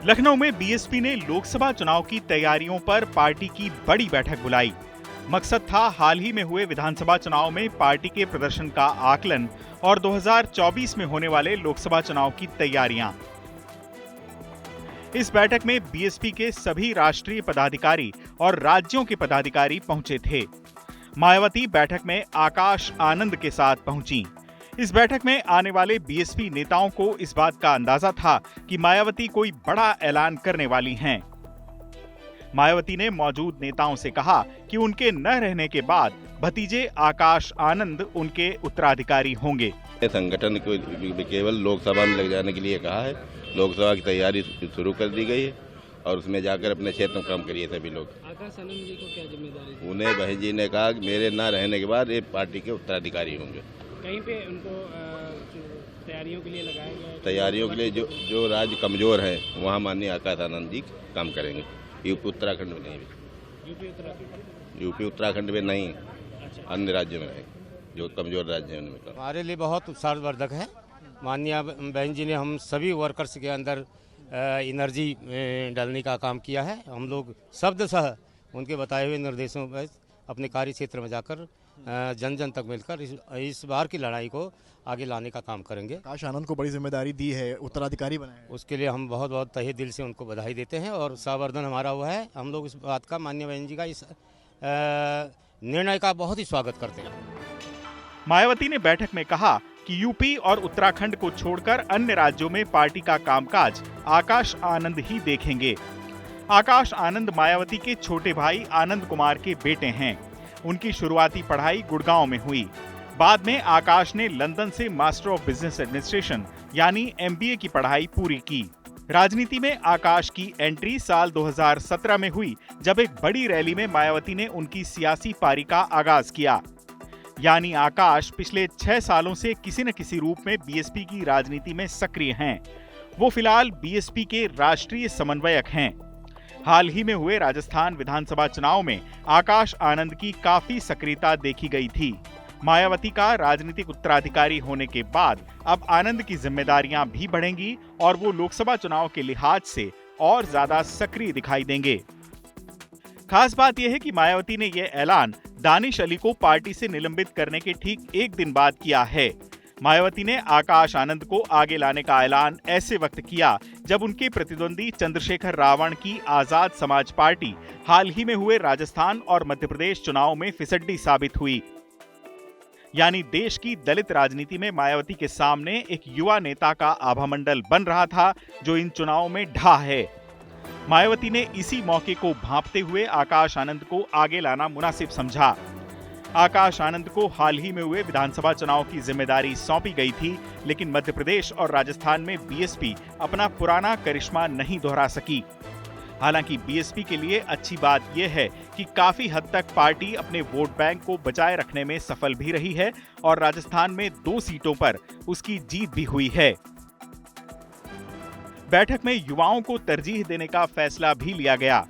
लखनऊ में बीएसपी ने लोकसभा चुनाव की तैयारियों पर पार्टी की बड़ी बैठक बुलाई। मकसद था हाल ही में हुए विधानसभा चुनाव में पार्टी के प्रदर्शन का आकलन और 2024 में होने वाले लोकसभा चुनाव की तैयारियां। इस बैठक में बीएसपी के सभी राष्ट्रीय पदाधिकारी और राज्यों के पदाधिकारी पहुंचे थे। मायावती बैठक में आकाश आनंद के साथ पहुंची। इस बैठक में आने वाले बीएसपी नेताओं को इस बात का अंदाजा था कि मायावती कोई बड़ा ऐलान करने वाली हैं। मायावती ने मौजूद नेताओं से कहा कि उनके न रहने के बाद भतीजे आकाश आनंद उनके उत्तराधिकारी होंगे। संगठन को केवल लोकसभा में लग जाने के लिए कहा है। लोकसभा की तैयारी शुरू कर दी गई है और उसमें जाकर अपने क्षेत्र में काम करिए सभी लोग। आकाश आनंद जी को क्या जिम्मेदारी? उन्हें बहन जी ने कहा कि मेरे न रहने के बाद ये पार्टी के उत्तराधिकारी होंगे। कहीं पे उनको तैयारियों के लिए लगाया गया है? तैयारियों के लिए जो राज्य कमजोर है वहाँ माननीय आकाश आनंद जी काम करेंगे। यूपी उत्तराखंड में नहीं, यूपी उत्तराखंड में नहीं, अन्य राज्यों में नहीं, जो कमजोर राज्य है उनमें। हमारे लिए बहुत उत्साहवर्धक है। माननीय बहन जी ने हम सभी वर्कर्स के अंदर एनर्जी डालने का काम किया है। हम लोग शब्दशः उनके बताए हुए निर्देशों पर अपने कार्य क्षेत्र में जाकर जन जन तक मिलकर इस बार की लड़ाई को आगे लाने का काम करेंगे। आकाश आनंद को बड़ी जिम्मेदारी दी है, उत्तराधिकारी बनाया है। उसके लिए हम बहुत बहुत तहे दिल से उनको बधाई देते हैं और उत्साहवर्धन हमारा हुआ है। हम लोग इस बात का माननीय बहन जी का इस निर्णय का बहुत ही स्वागत करते हैं। मायावती ने बैठक में कहा कि यूपी और उत्तराखंड को छोड़कर अन्य राज्यों में पार्टी का कामकाज आकाश आनंद ही देखेंगे। आकाश आनंद मायावती के छोटे भाई आनंद कुमार के बेटे हैं। उनकी शुरुआती पढ़ाई गुड़गांव में हुई। बाद में आकाश ने लंदन से मास्टर ऑफ बिजनेस एडमिनिस्ट्रेशन यानी एमबीए की पढ़ाई पूरी की। राजनीति में आकाश की एंट्री साल 2017 में हुई, जब एक बड़ी रैली में मायावती ने उनकी सियासी पारी का आगाज किया। यानी आकाश पिछले 6 सालों से किसी न किसी रूप में बीएसपी की राजनीति में सक्रिय हैं। वो फिलहाल बीएसपी के राष्ट्रीय समन्वयक हैं। हाल ही में हुए राजस्थान विधानसभा चुनाव में आकाश आनंद की काफी सक्रियता देखी गई थी। मायावती का राजनीतिक उत्तराधिकारी होने के बाद अब आनंद की जिम्मेदारियां भी बढ़ेंगी और वो लोकसभा चुनाव के लिहाज से और ज्यादा सक्रिय दिखाई देंगे। खास बात यह है कि मायावती ने यह ऐलान दानिश अली को पार्टी से निलंबित करने के ठीक एक दिन बाद किया है। मायावती ने आकाश आनंद को आगे लाने का ऐलान ऐसे वक्त किया जब उनके प्रतिद्वंदी चंद्रशेखर रावण की आजाद समाज पार्टी हाल ही में हुए राजस्थान और मध्य प्रदेश चुनाव में फिसड्डी साबित हुई। यानी देश की दलित राजनीति में मायावती के सामने एक युवा नेता का आभामंडल बन रहा था, जो इन चुनावों में ढहा है। मायावती ने इसी मौके को भांपते हुए आकाश आनंद को आगे लाना मुनासिब समझा। आकाश आनंद को हाल ही में हुए विधानसभा चुनाव की जिम्मेदारी सौंपी गई थी, लेकिन मध्य प्रदेश और राजस्थान में बीएसपी अपना पुराना करिश्मा नहीं दोहरा सकी। हालांकि बीएसपी के लिए अच्छी बात यह है कि काफी हद तक पार्टी अपने वोट बैंक को बचाए रखने में सफल भी रही है और राजस्थान में 2 सीटों पर उसकी जीत भी हुई है। बैठक में युवाओं को तरजीह देने का फैसला भी लिया गया।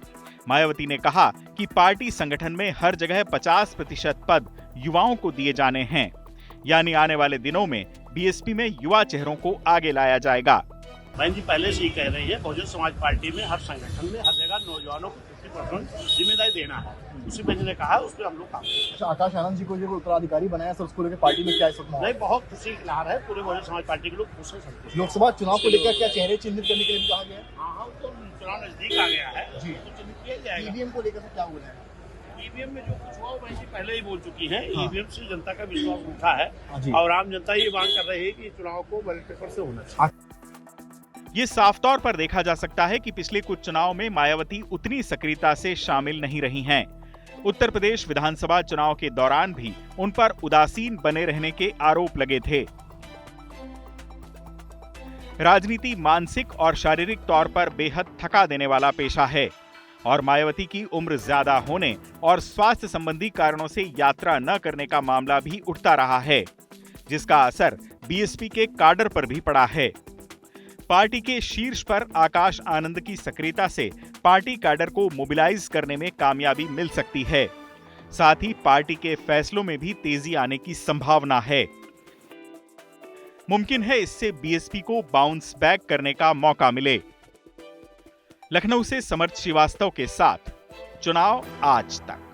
मायावती ने कहा कि पार्टी संगठन में हर जगह 50% पद युवाओं को दिए जाने हैं। यानी आने वाले दिनों में बीएसपी में युवा चेहरों को आगे लाया जाएगा। बहन जी पहले से ही कह रही है, बहुजन समाज पार्टी में हर संगठन में हर जगह नौजवानों को 50% जिम्मेदारी देना है। उसी बहन ने कहा, उस पर हम लोग काम करेंगे। आकाश आनंद जी को जो उत्तराधिकारी बनाया सर, उसको लेकर पार्टी में क्या नहीं, बहुत खुशी की लहर है। पूरे बहुजन समाज पार्टी के लोग खुश हैं। लोकसभा चुनाव को लेकर क्या चेहरे चिन्हित करने के लिए भी कहा गया है? हाँ, तो चुनाव नजदीक आ गया है जी, तो चिन्हित किया जाएगा। ईवीएम को लेकर क्या बोला है? ईवीएम में जो कुछ हुआ वो बहन जी पहले ही बोल चुकी है। ईवीएम से जनता का विश्वास उठा है और आम जनता ये मांग कर रही है कि चुनाव को बैलेट पेपर से होना चाहिए। ये साफ तौर पर देखा जा सकता है कि पिछले कुछ चुनाव में मायावती उतनी सक्रियता से शामिल नहीं रही हैं। उत्तर प्रदेश विधानसभा चुनाव के दौरान भी उन पर उदासीन बने रहने के आरोप लगे थे। राजनीति मानसिक और शारीरिक तौर पर बेहद थका देने वाला पेशा है और मायावती की उम्र ज्यादा होने और स्वास्थ्य संबंधी कारणों से यात्रा न करने का मामला भी उठता रहा है, जिसका असर बीएसपी के काडर पर भी पड़ा है। पार्टी के शीर्ष पर आकाश आनंद की सक्रियता से पार्टी कैडर को मोबिलाइज करने में कामयाबी मिल सकती है। साथ ही पार्टी के फैसलों में भी तेजी आने की संभावना है। मुमकिन है इससे बीएसपी को बाउंस बैक करने का मौका मिले। लखनऊ से समर्थ श्रीवास्तव के साथ चुनाव आज तक।